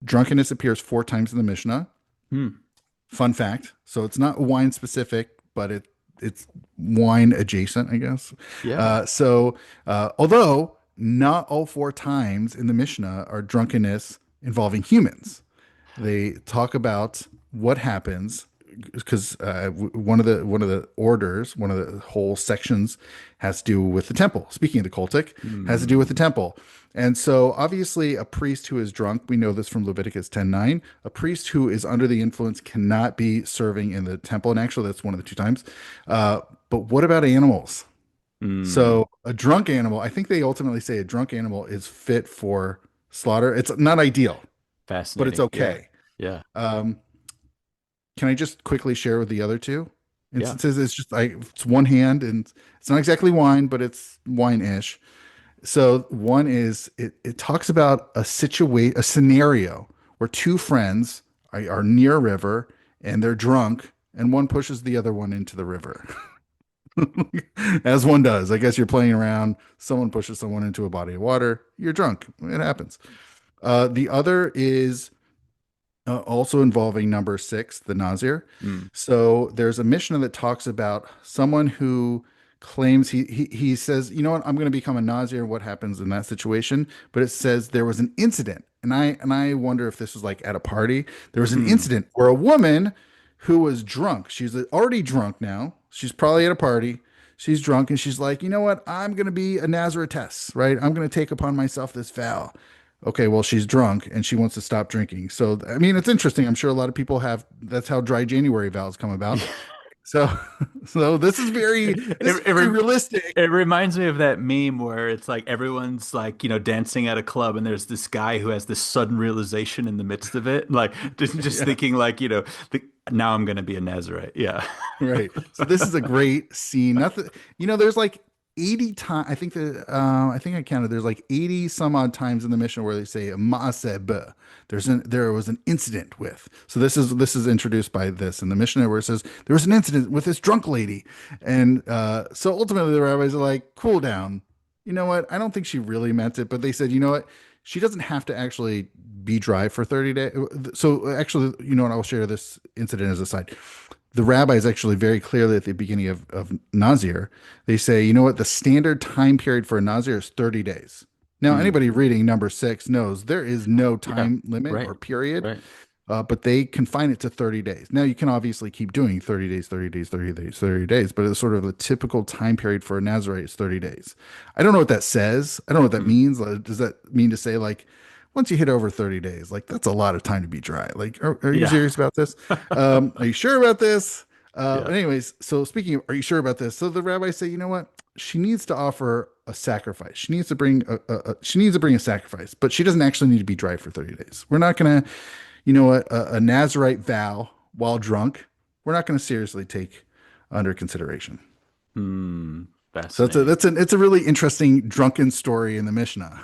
Drunkenness appears 4 times in the Mishnah. Hmm. Fun fact. So it's not wine specific, but it's wine adjacent, I guess. Yeah. Although not all 4 times in the Mishnah are drunkenness involving humans. They talk about what happens because one of the orders, one of the whole sections has to do with the temple. Speaking of the cultic, has to do with the Hmm. temple. And so obviously a priest who is drunk, we know this from Leviticus 10:9, a priest who is under the influence cannot be serving in the temple. And actually that's one of the 2 times. But what about animals? Hmm. So a drunk animal, I think they ultimately say a drunk animal is fit for slaughter. It's not ideal, but it's Fascinating. Yeah. okay. Yeah. Um, can I just quickly share with the other two Yeah. instances? It's one hand and it's not exactly wine, but it's wine-ish. So one is it talks about a scenario where 2 friends are near a river and they're drunk and one pushes the other one into the river. As one does. I guess you're playing around, someone pushes someone into a body of water, you're drunk. It happens. The other is also involving number 6, the Nazir. Hmm. So there's a Mishnah that talks about someone who claims he says, you know what, I'm going to become a Nazir. What happens in that situation? But it says there was an incident, and I wonder if this was like at a party. There was an Hmm. incident where a woman who was drunk, she's already drunk now. She's probably at a party. She's drunk and she's like, you know what? I'm going to be a Nazaretess, right? I'm going to take upon myself this vow. Okay, well, she's drunk and she wants to stop drinking. So, I mean, it's interesting. I'm sure a lot of people have, that's how dry January vows come about. So, so this is It, it, very re- realistic. it reminds me of that meme where it's like everyone's like, dancing at a club and there's this guy who has this sudden realization in the midst of it. Like just Yeah, thinking like, now I'm going to be a Nazarite. Yeah. right. So this is a great scene. Nothing, there's like 80 times. I think I counted. There's like 80 some odd times in the mission where they say ma'aseh. There was an incident with. So this is introduced by this in the Mishnah where it says there was an incident with this drunk lady, and so ultimately the rabbis are like, cool down. You know what? I don't think she really meant it, but they said, you know what? She doesn't have to actually be dry for 30 days. So actually, you know what? I'll share this incident as a side. The rabbis actually very clearly at the beginning of Nazir, they say, you know what? The standard time period for a Nazir is 30 days. Now, Hmm. anybody reading number 6 knows there is no Yeah. time limit Right. or period, Right. but they confine it to 30 days. Now, you can obviously keep doing 30 days, 30 days, 30 days, 30 days, but it's sort of a typical time period for a Nazarite is 30 days. I don't know what that says. I don't know what that Hmm. means. Does that mean to say, like, once you hit over 30 days, like, that's a lot of time to be dry? Like, are you Yeah. serious about this? Are you sure about this? Yeah. Anyways, so speaking of, are you sure about this? So the rabbis say, you know what? She needs to offer a sacrifice. She needs to bring she needs to bring a sacrifice, but she doesn't actually need to be dry for 30 days. We're not gonna, a Nazarite vow while drunk, we're not gonna seriously take under consideration. Hmm. So Fascinating. it's a really interesting drunken story in the Mishnah.